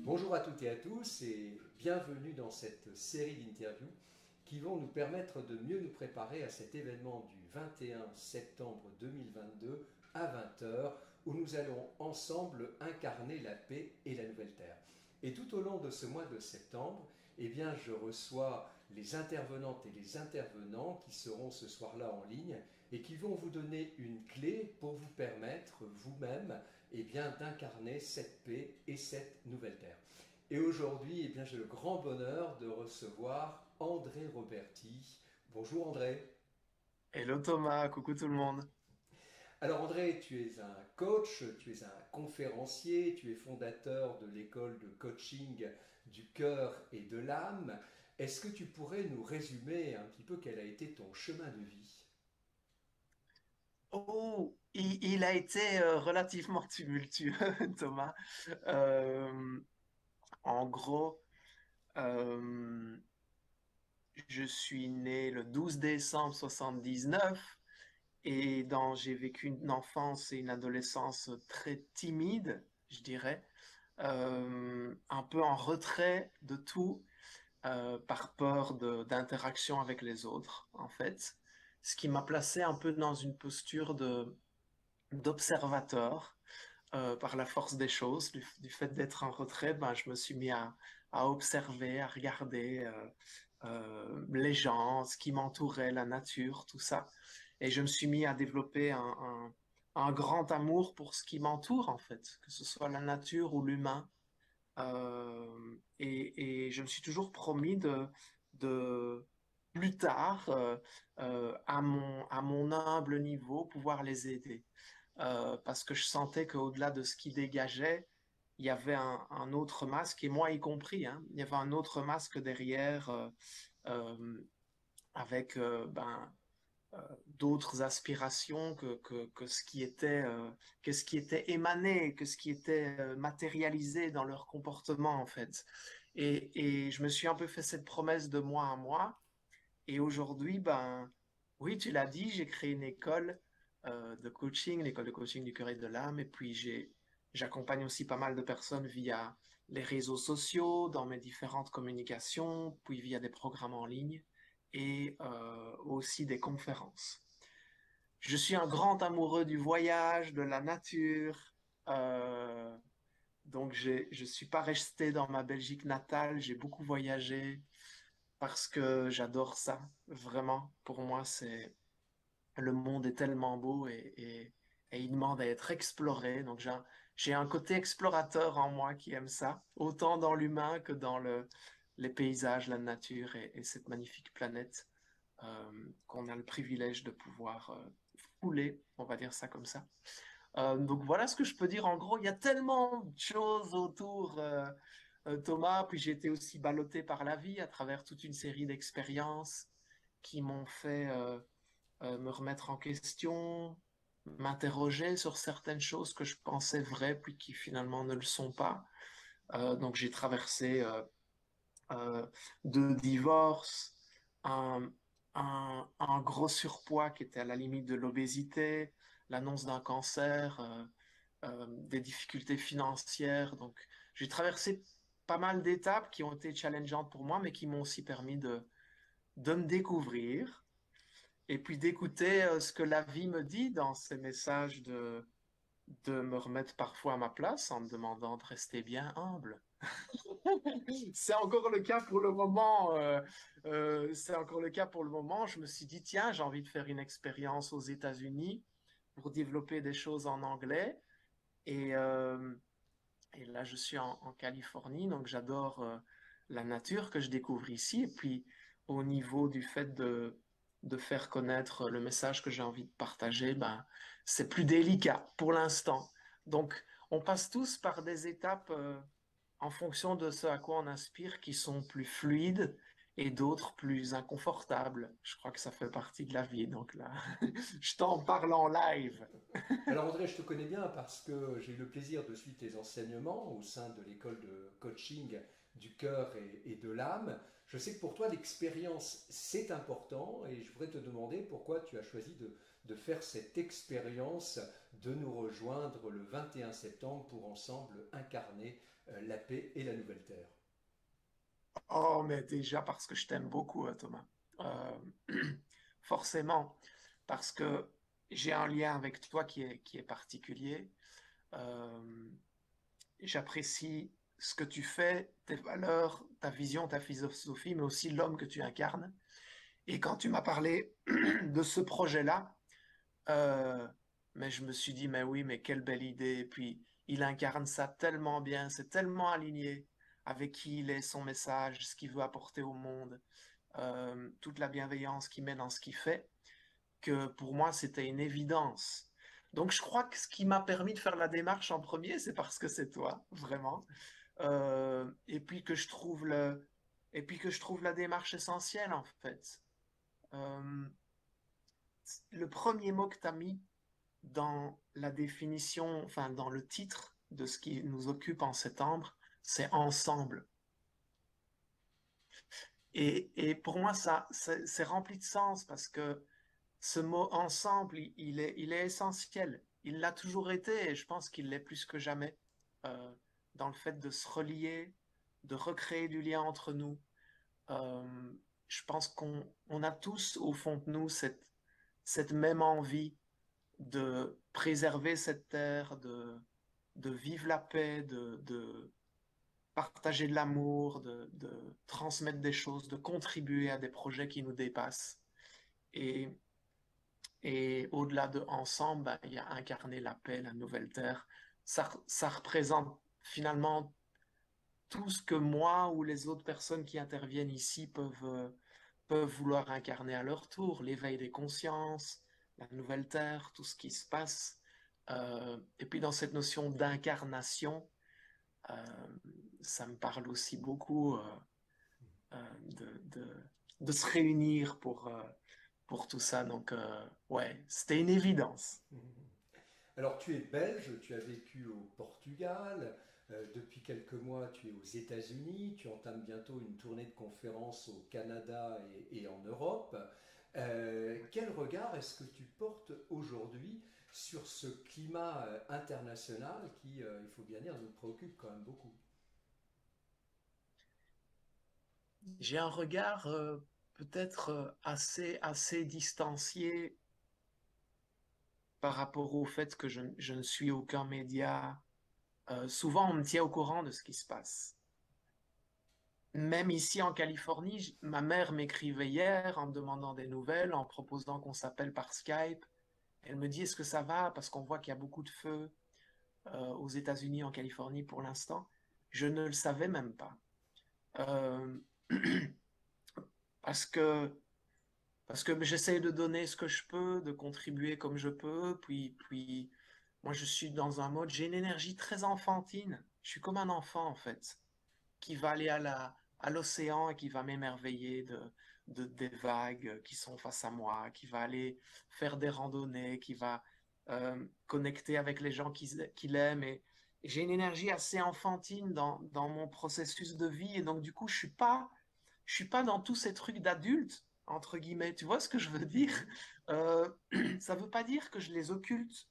Bonjour à toutes et à tous et bienvenue dans cette série d'interviews qui vont nous permettre de mieux nous préparer à cet événement du 21 septembre 2022 à 20 heures où nous allons ensemble incarner la paix et la nouvelle terre. Et tout au long de ce mois de septembre, je reçois les intervenantes et les intervenants qui seront ce soir-là en ligne et qui vont vous donner une clé pour vous permettre vous-même d'incarner cette paix et cette nouvelle terre. Et aujourd'hui, j'ai le grand bonheur de recevoir André Roberti. Bonjour André. Hello Thomas, coucou tout le monde. Alors André, tu es un coach, tu es un conférencier, tu es fondateur de l'école de coaching du cœur et de l'âme. Est-ce que tu pourrais nous résumer un petit peu quel a été ton chemin de vie? Il a été relativement tumultueux, Thomas. Euh, En gros, euh, je suis né le 12 décembre 79 et j'ai vécu une enfance et une adolescence très timide, je dirais, un peu en retrait de tout, par peur d'interaction avec les autres, en fait. Ce qui m'a placé un peu dans une posture d'observateur, par la force des choses, du fait d'être en retrait, ben, je me suis mis à observer, à regarder les gens, ce qui m'entourait, la nature, tout ça. Et je me suis mis à développer un grand amour pour ce qui m'entoure, en fait, que ce soit la nature ou l'humain. Et je me suis toujours promis de plus tard, à mon humble niveau, pouvoir les aider. Parce que je sentais qu'au-delà de ce qui dégageait, il y avait un autre masque, et moi y compris, hein, il y avait un autre masque derrière, euh, avec d'autres aspirations que ce qui était émané, que ce qui était matérialisé dans leur comportement, en fait. Et je me suis un peu fait cette promesse de moi à moi. Et aujourd'hui, ben, oui, tu l'as dit, j'ai créé une école de coaching, l'école de coaching du cœur et de l'âme. Et puis, j'accompagne aussi pas mal de personnes via les réseaux sociaux, dans mes différentes communications, puis via des programmes en ligne et aussi des conférences. Je suis un grand amoureux du voyage, de la nature. euh, donc, je suis pas resté dans ma Belgique natale. J'ai beaucoup voyagé parce que j'adore ça. Vraiment, pour moi, le monde est tellement beau et il demande à être exploré. Donc, j'ai un côté explorateur en moi qui aime ça, autant dans l'humain que dans les paysages, la nature et cette magnifique planète qu'on a le privilège de pouvoir fouler, on va dire ça comme ça. Donc voilà ce que je peux dire. En gros, il y a tellement de choses autour, Thomas. Puis j'ai été aussi ballotté par la vie à travers toute une série d'expériences qui m'ont fait me remettre en question, m'interroger sur certaines choses que je pensais vraies, puis qui finalement ne le sont pas. Donc j'ai traversé euh, deux divorces, un, un gros surpoids qui était à la limite de l'obésité, l'annonce d'un cancer, des difficultés financières. Donc, j'ai traversé pas mal d'étapes qui ont été challengeantes pour moi, mais qui m'ont aussi permis de me découvrir et puis d'écouter ce que la vie me dit dans ces messages de me remettre parfois à ma place en me demandant de rester bien humble. C'est encore le cas pour le moment. C'est encore le cas pour le moment. Je me suis dit, tiens, j'ai envie de faire une expérience aux États-Unis pour développer des choses en anglais. Et, euh, et là, je suis en Californie, donc j'adore la nature que je découvre ici. Et puis, au niveau du fait de faire connaître le message que j'ai envie de partager, ben, c'est plus délicat pour l'instant. Donc, on passe tous par des étapes en fonction de ce à quoi on aspire qui sont plus fluides et d'autres plus inconfortables. Je crois que ça fait partie de la vie. Donc là, je t'en parle en live. Alors André, je te connais bien parce que j'ai eu le plaisir de suivre tes enseignements au sein de l'école de coaching du cœur et de l'âme. Je sais que pour toi, l'expérience, c'est important et je voudrais te demander pourquoi tu as choisi de faire cette expérience, de nous rejoindre le 21 septembre pour ensemble incarner la paix et la nouvelle terre? Oh, mais déjà parce que je t'aime beaucoup, Thomas. Euh, Forcément, parce que j'ai un lien avec toi qui est particulier. Euh, J'apprécie ce que tu fais, tes valeurs, ta vision, ta philosophie, mais aussi l'homme que tu incarnes. Et quand tu m'as parlé de ce projet-là, euh, mais je me suis dit, mais oui, mais quelle belle idée. Et puis, il incarne ça tellement bien, c'est tellement aligné avec qui il est, son message, ce qu'il veut apporter au monde, toute la bienveillance qu'il met dans ce qu'il fait, que pour moi, c'était une évidence. Donc, je crois que ce qui m'a permis de faire la démarche en premier, c'est parce que c'est toi, vraiment. Et puis que je trouve et puis que je trouve la démarche essentielle, en fait. Euh, le premier mot que tu as mis dans la définition, enfin, dans le titre de ce qui nous occupe en septembre, c'est ensemble. Et pour moi, ça, c'est rempli de sens parce que ce mot ensemble, il est essentiel. Il l'a toujours été et je pense qu'il l'est plus que jamais euh, dans le fait de se relier, de recréer du lien entre nous. Euh, je pense qu'on a tous au fond de nous cette même envie de préserver cette terre, de vivre la paix, de partager de l'amour, de transmettre des choses, de contribuer à des projets qui nous dépassent. Et, et au-delà de ensemble, ben, il y a incarner la paix, la nouvelle terre. Ça représente finalement tout ce que moi ou les autres personnes qui interviennent ici peuvent vouloir incarner à leur tour, l'éveil des consciences, la nouvelle terre, tout ce qui se passe. Et puis dans cette notion d'incarnation, euh, ça me parle aussi beaucoup de, de se réunir pour tout ça. Donc, ouais, c'était une évidence. Alors tu es belge, tu as vécu au Portugal, depuis quelques mois tu es aux États-Unis, tu entames bientôt une tournée de conférences au Canada et en Europe. Quel regard est-ce que tu portes aujourd'hui sur ce climat international qui, il faut bien dire, nous préoccupe quand même beaucoup? J'ai un regard peut-être assez distancié par rapport au fait que je ne suis aucun média. Souvent, on me tient au courant de ce qui se passe. Même ici en Californie, ma mère m'écrivait hier en me demandant des nouvelles, en proposant qu'on s'appelle par Skype. Elle me dit, est-ce que ça va? Parce qu'on voit qu'il y a beaucoup de feux aux États-Unis, en Californie pour l'instant. Je ne le savais même pas. Euh, parce que, parce que j'essaie de donner ce que je peux, de contribuer comme je peux. Puis moi, je suis dans un mode, j'ai une énergie très enfantine. Je suis comme un enfant, en fait, qui va aller à l'océan et qui va m'émerveiller des vagues qui sont face à moi, qui va aller faire des randonnées, qui va connecter avec les gens qu'il aime. Et j'ai une énergie assez enfantine dans mon processus de vie. Et donc, du coup, je suis pas dans tous ces trucs d'adultes, entre guillemets. Tu vois ce que je veux dire? Mhm. Euh, Ça veut pas dire que je les occulte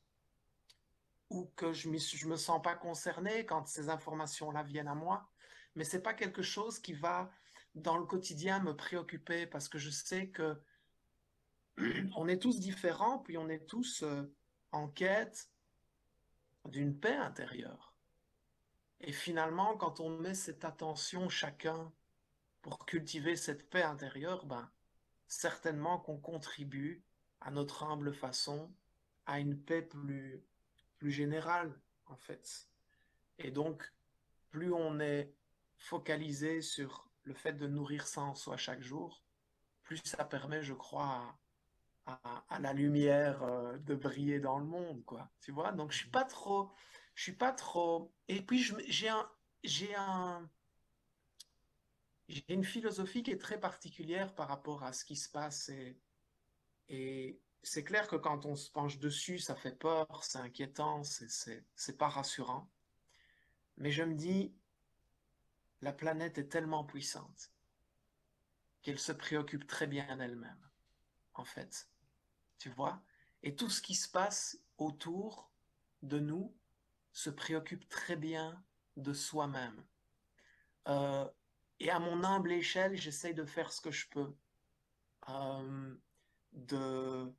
ou que je me sens pas concerné quand ces informations-là viennent à moi. Mais c'est pas quelque chose qui va, dans le quotidien, me préoccuper parce que je sais que on est tous différents, puis on est tous en quête d'une paix intérieure. Et finalement, quand on met cette attention chacun pour cultiver cette paix intérieure, ben, certainement qu'on contribue à notre humble façon à une paix plus générale, en fait. Et donc, plus on est focalisé sur le fait de nourrir ça en soi chaque jour, plus ça permet, je crois, à la lumière de briller dans le monde, quoi. Tu vois? Donc, je suis pas trop. Et puis, j'ai un, j'ai une philosophie qui est très particulière par rapport à ce qui se passe et c'est clair que quand on se penche dessus, ça fait peur, c'est inquiétant, c'est pas rassurant. Mais je me dis, la planète est tellement puissante qu'elle se préoccupe très bien d'elle-même, en fait. Tu vois? Et tout ce qui se passe autour de nous se préoccupe très bien de soi-même. Euh, et à mon humble échelle, j'essaye de faire ce que je peux. Euh, de,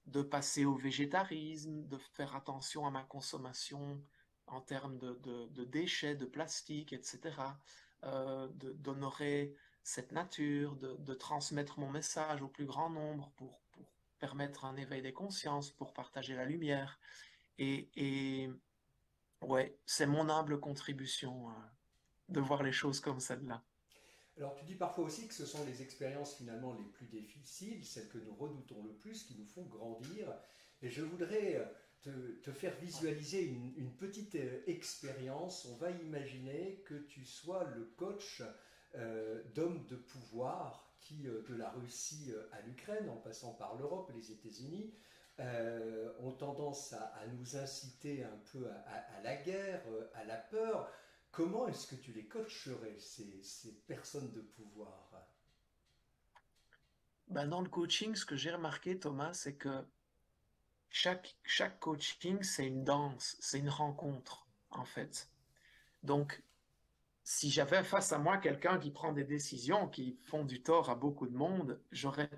de passer au végétarisme, de faire attention à ma consommation en termes de déchets, de plastique, etc. D'honorer cette nature, de transmettre mon message au plus grand nombre pour permettre un éveil des consciences, pour partager la lumière. Et ouais, c'est mon humble contribution de voir les choses comme celle-là. Alors tu dis parfois aussi que ce sont les expériences finalement les plus difficiles, celles que nous redoutons le plus, qui nous font grandir. Et je voudrais te faire visualiser une petite expérience. On va imaginer que tu sois le coach d'hommes de pouvoir qui, de la Russie à l'Ukraine, en passant par l'Europe et les États-Unis, ont tendance à nous inciter un peu à la guerre, à la peur. Comment est-ce que tu les coacherais, ces personnes de pouvoir? Ben, dans le coaching, ce que j'ai remarqué, Thomas, c'est que chaque coaching, c'est une danse, c'est une rencontre, en fait. Donc, si j'avais face à moi quelqu'un qui prend des décisions qui font du tort à beaucoup de monde, j'aurais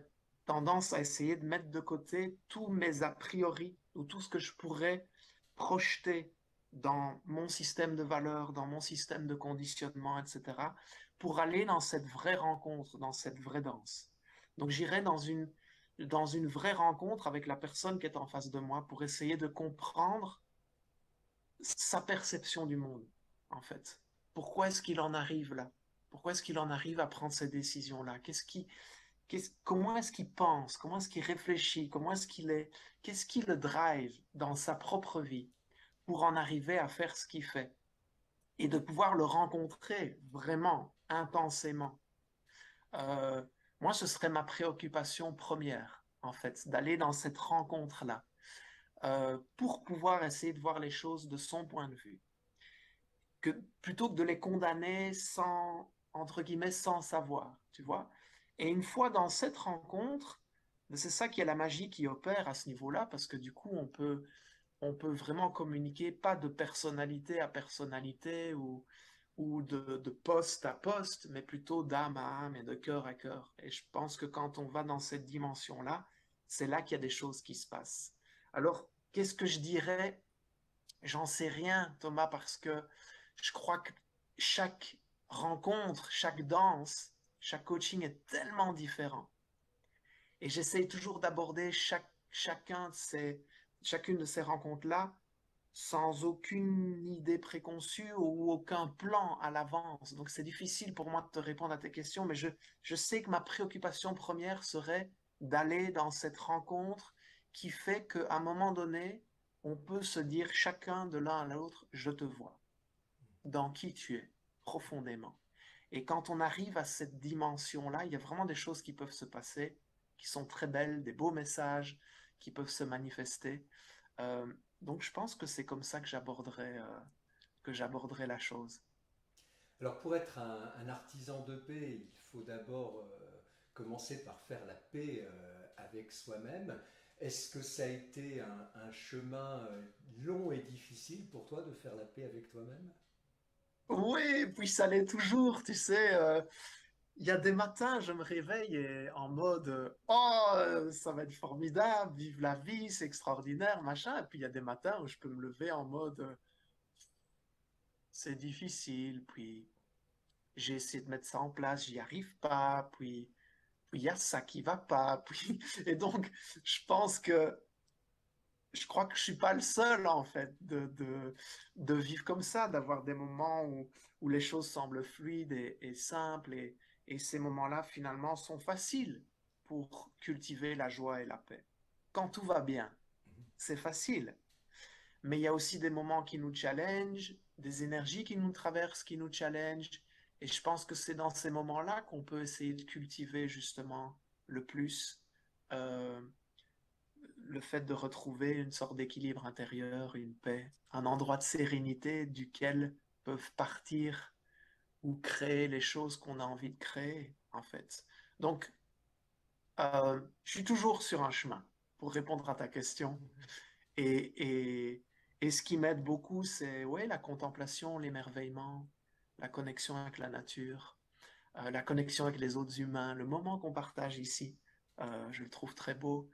tendance à essayer de mettre de côté tous mes a priori ou tout ce que je pourrais projeter dans mon système de valeurs, dans mon système de conditionnement, etc., pour aller dans cette vraie rencontre, dans cette vraie danse. Donc j'irai dans une vraie rencontre avec la personne qui est en face de moi pour essayer de comprendre sa perception du monde, en fait. Pourquoi est-ce qu'il en arrive là? Pourquoi est-ce qu'il en arrive à prendre ces décisions-là? Comment est-ce qu'il pense? Comment est-ce qu'il réfléchit? Qu'est-ce qui le drive dans sa propre vie pour en arriver à faire ce qu'il fait? Et de pouvoir le rencontrer vraiment, intensément. Euh, Moi, ce serait ma préoccupation première, en fait, d'aller dans cette rencontre-là, pour pouvoir essayer de voir les choses de son point de vue que plutôt que de les condamner sans, entre guillemets, sans savoir, tu vois. Et une fois dans cette rencontre, c'est ça qui est la magie qui opère à ce niveau-là, parce que du coup, on peut vraiment communiquer pas de personnalité à personnalité ou de poste à poste, mais plutôt d'âme à âme et de cœur à cœur. Et je pense que quand on va dans cette dimension-là, c'est là qu'il y a des choses qui se passent. Alors, qu'est-ce que je dirais? J'en sais rien, Thomas, parce que je crois que chaque rencontre, chaque danse, chaque coaching est tellement différent. Et j'essaye toujours d'aborder chacune de ces rencontres-là sans aucune idée préconçue ou aucun plan à l'avance. Donc c'est difficile pour moi de te répondre à tes questions, mais je sais que ma préoccupation première serait d'aller dans cette rencontre qui fait qu'à un moment donné, on peut se dire chacun de l'un à l'autre, je te vois, dans qui tu es, profondément. Et quand on arrive à cette dimension-là, il y a vraiment des choses qui peuvent se passer, qui sont très belles, des beaux messages qui peuvent se manifester. Euh, donc je pense que c'est comme ça que j'aborderai la chose. Alors pour être un artisan de paix, il faut d'abord commencer par faire la paix avec soi-même. Est-ce que ça a été un chemin long et difficile pour toi de faire la paix avec toi-même? Oui, puis ça l'est toujours, tu sais. Il y a des matins, je me réveille et en mode oh, ça va être formidable, vive la vie, c'est extraordinaire, machin. Et puis il y a des matins où je peux me lever en mode c'est difficile, puis j'ai essayé de mettre ça en place, j'y arrive pas, puis il y a ça qui va pas, puis et donc je pense que je crois que je suis pas le seul en fait de vivre comme ça, d'avoir des moments où les choses semblent fluides et simples et ces moments-là finalement sont faciles pour cultiver la joie et la paix. Quand tout va bien, c'est facile, mais il y a aussi des moments qui nous challengent, des énergies qui nous traversent, qui nous challengent, et je pense que c'est dans ces moments-là qu'on peut essayer de cultiver justement le plus euh, le fait de retrouver une sorte d'équilibre intérieur, une paix, un endroit de sérénité duquel peuvent partir ou créer les choses qu'on a envie de créer, en fait. Donc, je suis toujours sur un chemin, pour répondre à ta question. Et, et, Et ce qui m'aide beaucoup, c'est ouais, la contemplation, l'émerveillement, la connexion avec la nature, la connexion avec les autres humains, le moment qu'on partage ici. Je le trouve très beau.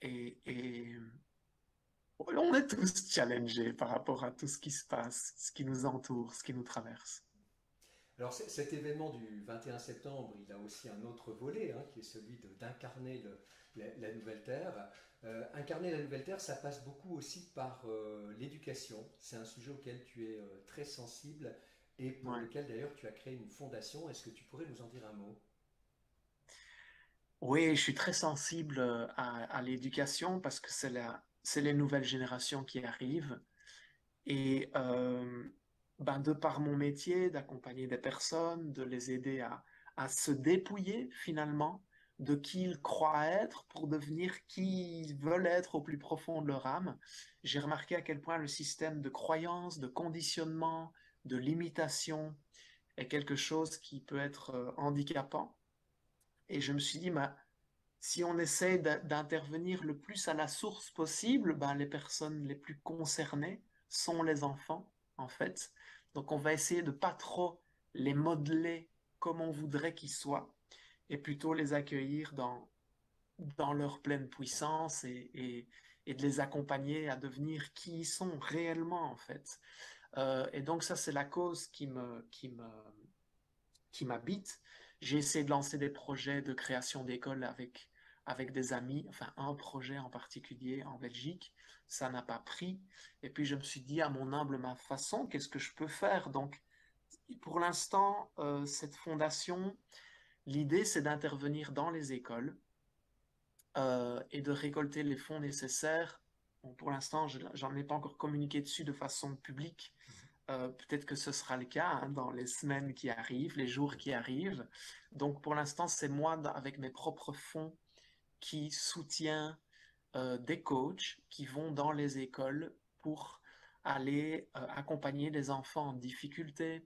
Et on est tous challengés par rapport à tout ce qui se passe, ce qui nous entoure, ce qui nous traverse. Alors cet événement du 21 septembre, il a aussi un autre volet, hein, qui est celui d'incarner la nouvelle Terre. Incarner la nouvelle Terre, ça passe beaucoup aussi par l'éducation. C'est un sujet auquel tu es très sensible et pour Ouais. lequel d'ailleurs tu as créé une fondation. Est-ce que tu pourrais nous en dire un mot? Oui, je suis très sensible à l'éducation parce que c'est les nouvelles générations qui arrivent. Et ben, de par mon métier, d'accompagner des personnes, de les aider à se dépouiller finalement de qui ils croient être pour devenir qui ils veulent être au plus profond de leur âme, j'ai remarqué à quel point le système de croyance, de conditionnement, de limitation est quelque chose qui peut être handicapant. Et je me suis dit, bah, si on essaie d'intervenir le plus à la source possible, ben, les personnes les plus concernées sont les enfants, en fait. Donc, on va essayer de pas trop les modeler comme on voudrait qu'ils soient, et plutôt les accueillir dans leur pleine puissance et de les accompagner à devenir qui ils sont réellement, en fait. Et donc, ça, c'est la cause qui m'habite. J'ai essayé de lancer des projets de création d'écoles avec des amis, enfin un projet en particulier en Belgique. Ça n'a pas pris. Et puis je me suis dit, à mon humble ma façon, qu'est-ce que je peux faire? Donc, pour l'instant, cette fondation, l'idée, c'est d'intervenir dans les écoles et de récolter les fonds nécessaires. Bon, pour l'instant, j'en ai pas encore communiqué dessus de façon publique. Peut-être que ce sera le cas hein, dans les semaines qui arrivent, les jours qui arrivent. Donc pour l'instant, c'est moi avec mes propres fonds qui soutient des coachs qui vont dans les écoles pour aller accompagner des enfants en difficulté,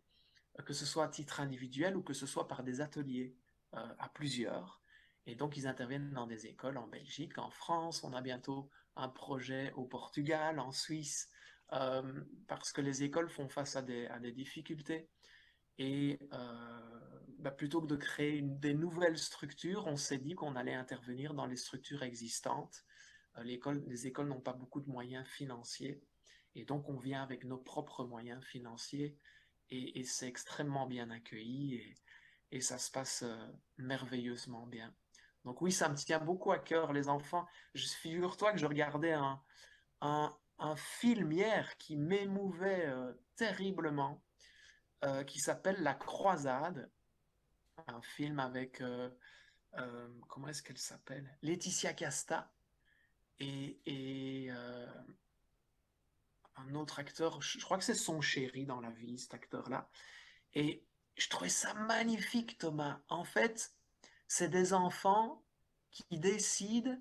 que ce soit à titre individuel ou que ce soit par des ateliers à plusieurs. Et donc ils interviennent dans des écoles en Belgique, en France. On a bientôt un projet au Portugal, en Suisse, parce que les écoles font face à des difficultés. Et bah, plutôt que de créer des nouvelles structures, on s'est dit qu'on allait intervenir dans les structures existantes. Les écoles n'ont pas beaucoup de moyens financiers. Et donc, on vient avec nos propres moyens financiers et c'est extrêmement bien accueilli et ça se passe merveilleusement bien. Donc oui, ça me tient beaucoup à cœur, les enfants. Figure-toi que je regardais un film hier qui m'émouvait terriblement qui s'appelle La Croisade, un film avec, comment est-ce qu'elle s'appelle? Laetitia Casta et un autre acteur, je crois que c'est son chéri dans la vie, cet acteur-là. Et je trouvais ça magnifique, Thomas. En fait, c'est des enfants qui décident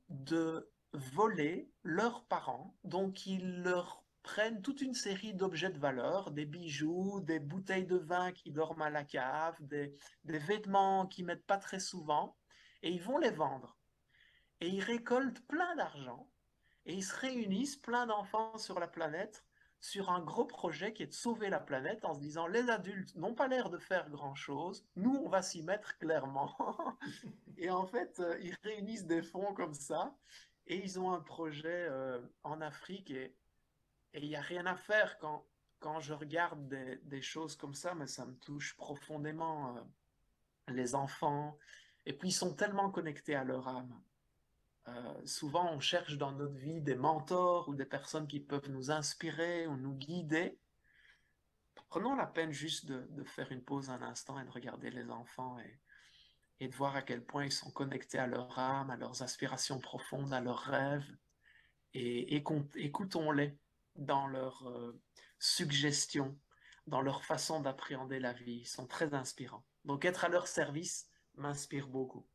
de voler leurs parents, donc ils leur prennent toute une série d'objets de valeur, des bijoux, des bouteilles de vin qui dorment à la cave, des vêtements qu'ils mettent pas très souvent, et ils vont les vendre. Et ils récoltent plein d'argent, et ils se réunissent, plein d'enfants sur la planète, sur un gros projet qui est de sauver la planète en se disant les adultes n'ont pas l'air de faire grand-chose, nous on va s'y mettre clairement. Et en fait, ils réunissent des fonds comme ça et ils ont un projet en Afrique et il n'y a rien à faire quand je regarde des choses comme ça, mais ça me touche profondément, les enfants. Et puis, ils sont tellement connectés à leur âme. Souvent, on cherche dans notre vie des mentors ou des personnes qui peuvent nous inspirer ou nous guider. Prenons la peine juste de faire une pause un instant et de regarder les enfants et de voir à quel point ils sont connectés à leur âme, à leurs aspirations profondes, à leurs rêves, et écoutons-les dans leurs suggestions, dans leur façon d'appréhender la vie. Ils sont très inspirants. Donc être à leur service m'inspire beaucoup.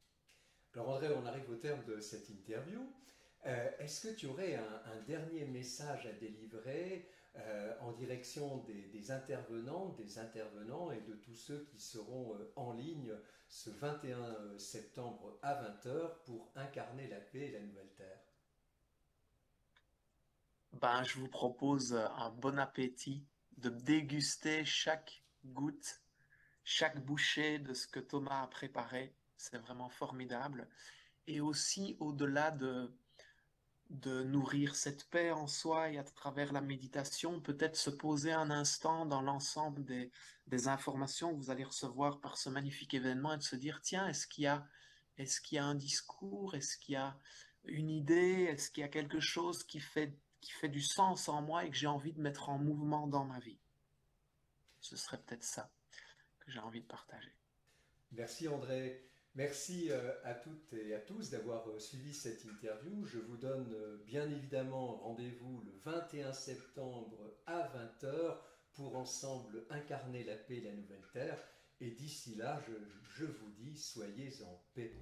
Alors André, on arrive au terme de cette interview. Est-ce que tu aurais un dernier message à délivrer en direction des intervenantes, des intervenants et de tous ceux qui seront en ligne ce 21 septembre à 20 heures pour incarner la paix et la nouvelle terre? Ben, je vous propose un bon appétit, de déguster chaque goutte, chaque bouchée de ce que Thomas a préparé. C'est vraiment formidable. Et aussi, au-delà de nourrir cette paix en soi et à travers la méditation, peut-être se poser un instant dans l'ensemble des informations que vous allez recevoir par ce magnifique événement et de se dire, tiens, est-ce qu'il y a un discours, est-ce qu'il y a une idée, est-ce qu'il y a quelque chose qui fait du sens en moi et que j'ai envie de mettre en mouvement dans ma vie. Ce serait peut-être ça que j'ai envie de partager. Merci André. Merci à toutes et à tous d'avoir suivi cette interview. Je vous donne bien évidemment rendez-vous le 21 septembre à 20 heures pour ensemble incarner la paix et la nouvelle terre. Et d'ici là, je vous dis, soyez en paix.